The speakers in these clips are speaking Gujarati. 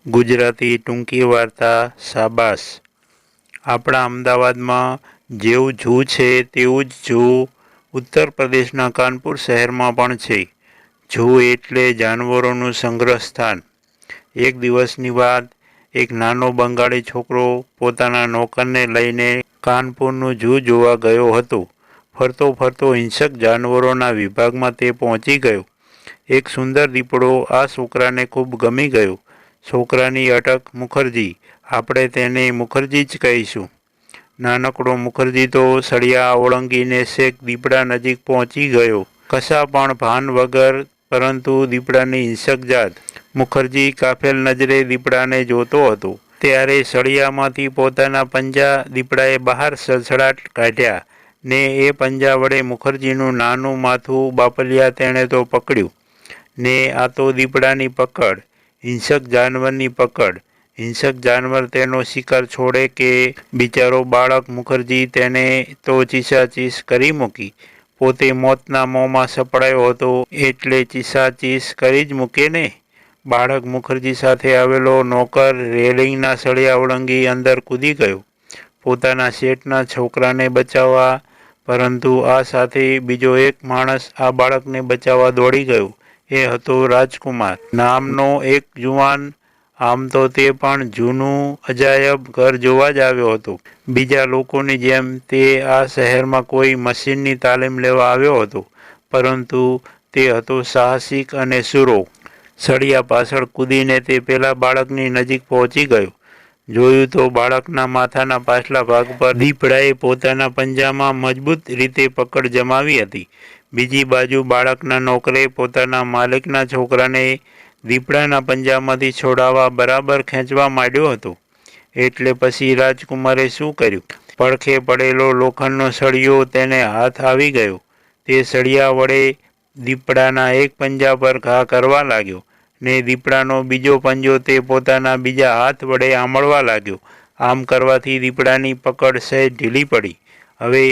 ગુજરાતી ટૂંકી વાર્તા શાબાશ। આપણા અમદાવાદમાં જેવું ઝૂ છે તેવું જ ઝૂ ઉત્તર પ્રદેશના કાનપુર શહેરમાં પણ છે। ઝૂ એટલે જાનવરોનું સંગ્રહ સ્થાન। એક દિવસની વાત, એક નાનો બંગાળી છોકરો પોતાના નોકરને લઈને કાનપુરનું ઝૂ જોવા ગયો હતો। ફરતો ફરતો હિંસક જાનવરોના વિભાગમાં તે પહોંચી ગયો। એક સુંદર દીપડો આ છોકરાને ખૂબ ગમી ગયો। છોકરાની અટક મુખર્જી, આપણે તેને મુખર્જી જ કહીશું। નાનકડો મુખર્જી તો સળિયા ઓળંગીને છેક દીપડા નજીક પહોંચી ગયો, કશા પણ ભાન વગર, પરંતુ દીપડાની હિંસક જાત। મુખર્જી કાફેલ નજરે દીપડાને જોતો હતો, ત્યારે સળિયામાંથી પોતાના પંજા દીપડાએ બહાર સડસડાટ કાઢ્યા ને એ પંજા વડે મુખર્જીનું નાનું માથું બાપલિયા તેણે તો પકડ્યું ને આ તો દીપડાની પકડ, હિંસક જાનવરની પકડ। હિંસક જાનવર તેનો શિકાર છોડે કે બિચારો બાળક મુખર્જી તેને તો ચીસાચીસ કરી મૂકી। પોતે મોતના મોંમાં સપડાયો હતો એટલે ચીસાચીસ કરી જ મૂકે ને। બાળક મુખર્જી સાથે આવેલો નોકર રેલિંગના સળિયા ઓળંગી અંદર કૂદી ગયો પોતાના શેઠના છોકરાને બચાવવા, પરંતુ આ સાથે બીજો એક માણસ આ બાળકને બચાવવા દોડી ગયો। એ હતો રાજકુમાર નામનો એક જુવાન। આમ તો તે પણ ઝૂનું અજાયબ ઘર જોવા જ આવ્યો હતો। બીજા લોકોની જેમ તે આ શહેરમાં કોઈ મશીનની તાલીમ લેવા આવ્યો હતો, પરંતુ તે હતો સાહસિક અને શૂરો। સળિયા પાછળ કૂદીને તે પેલા બાળકની નજીક પહોંચી ગયો। જોયું તો બાળકના માથાના પાછલા ભાગ પર દીપડાએ પોતાના પંજામાં મજબૂત રીતે પકડ જમાવી હતી। બીજી બાજુ બાળકના નોકરે પોતાના માલિકના છોકરાને દીપડાના પંજામાંથી છોડાવવા બરાબર ખેંચવા માંડ્યો હતો। એટલે પછી રાજકુમારે શું કર્યું? પડખે પડેલો લોખંડનો સળિયો તેને હાથ આવી ગયો। તે સળિયા વડે દીપડાના એક પંજા પર ઘા કરવા લાગ્યો ને દીપડાનો બીજો પંજો તે પોતાના બીજા હાથ વડે આંબળવા લાગ્યો। આમ કરવાથી દીપડાની પકડ સહેજ ઢીલી પડી। હવે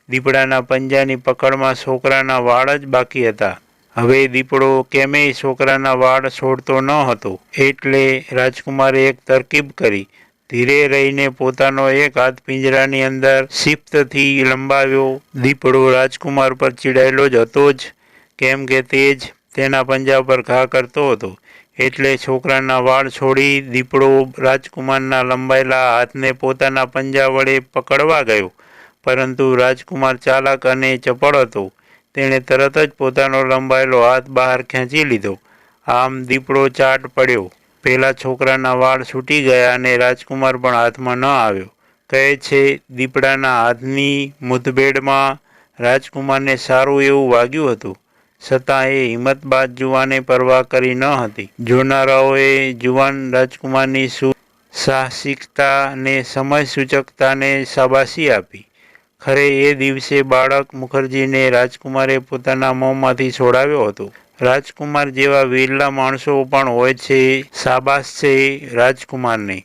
દીપડાના પંજાની પકડમાં છોકરાના વાળ જ બાકી હતા। હવે દીપડો કેમેય છોકરાના વાળ છોડતો ન હતો, એટલે રાજકુમારે એક તરકીબ કરી। ધીરે રહીને પોતાનો એક હાથ પિંજરાની અંદર શિફ્તથી લંબાવ્યો। દીપડો રાજકુમાર પર ચીડાયેલો જ હતો જ, કેમ કે તે જ તેના પંજા પર ઘા કરતો હતો। એટલે છોકરાના વાળ છોડી દીપડો રાજકુમારના લંબાયેલા હાથને પોતાના પંજા વડે પકડવા ગયો, પરંતુ રાજકુમાર ચાલાક અને ચપળ હતો। તેણે તરત જ પોતાનો લંબાયેલો હાથ બહાર ખેંચી લીધો। આમ દીપડો ચાટ પડ્યો। પેલા છોકરાના વાળ છૂટી ગયા અને રાજકુમાર પણ હાથમાં ન આવ્યો। કહે છે, દીપડાના હાથની મુઠભેડમાં રાજકુમારને સારું એવું વાગ્યું હતું, છતાં એ હિંમતબાજ જુવાને પરવા કરી ન હતી। જોનારાઓએ જુવાન રાજકુમારની સાહસિકતા ને સમય સૂચકતાને શાબાશી આપી। ખરે એ દિવસે બાળક મુખર્જીને રાજકુમારે પોતાના મોંમાંથી છોડાવ્યો હતો। રાજકુમાર જેવા વિરલા માણસો પણ હોય છે, શાબાશ છે રાજકુમારને।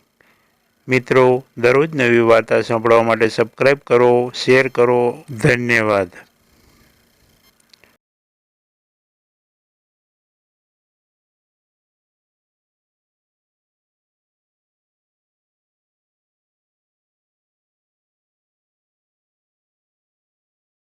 મિત્રો, દરરોજ નવી વાર્તા સાંભળવા માટે સબસ્ક્રાઈબ કરો, શેર કરો। ધન્યવાદ।